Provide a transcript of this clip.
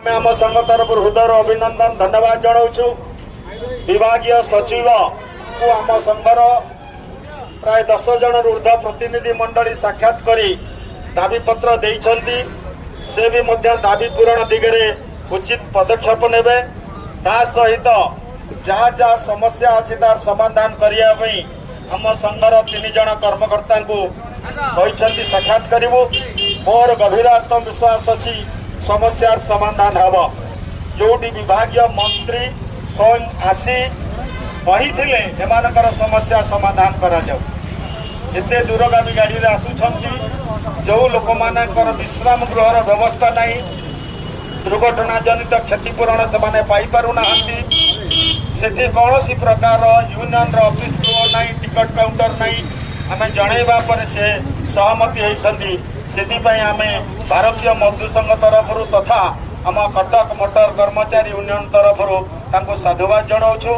आम संघ तरफ हृदय अभिनंदन धन्यवाद जनाऊँ। विभागीय सचिव को आम संघर प्राय 10 जन ऊर्ध प्रतिनिधि मंडली साक्षात करी दाबी पत्र देइछंती। से भी मध्य दाबी पूरण दिगरे उचित पदक्षेप नेबे। ता सहित जहाँ जहाँ समस्या अच्छी तार समाधान करने आम संघर 3 जन कर्मकर्ता को साक्षात करूँ। मोर गभीर आत्मविश्वास अच्छी समस्यार समाधान हम। जो विभागीय मंत्री स्वयं आसी एमानकर समस्या समाधान करा जाऊ। एते दूरगामी गाड़ी रे आसुछंती जो लोक मानकर विश्राम गृहर व्यवस्था नहीं, दुर्घटना जनित क्षतिपूरण से माने पाई पारु नाहंती। सेठी कौनसी प्रकार यूनियन ऑफिस नहीं, टिकट काउंटर नहीं। आम जनइबा पर से सहमति होइछंती। सेथिपाई आमे भारतीय मजदूर संघ तरफ तथा आम कटक मोटर कर्मचारी यूनियन तरफ तांको साधुवाद जनाऊँ।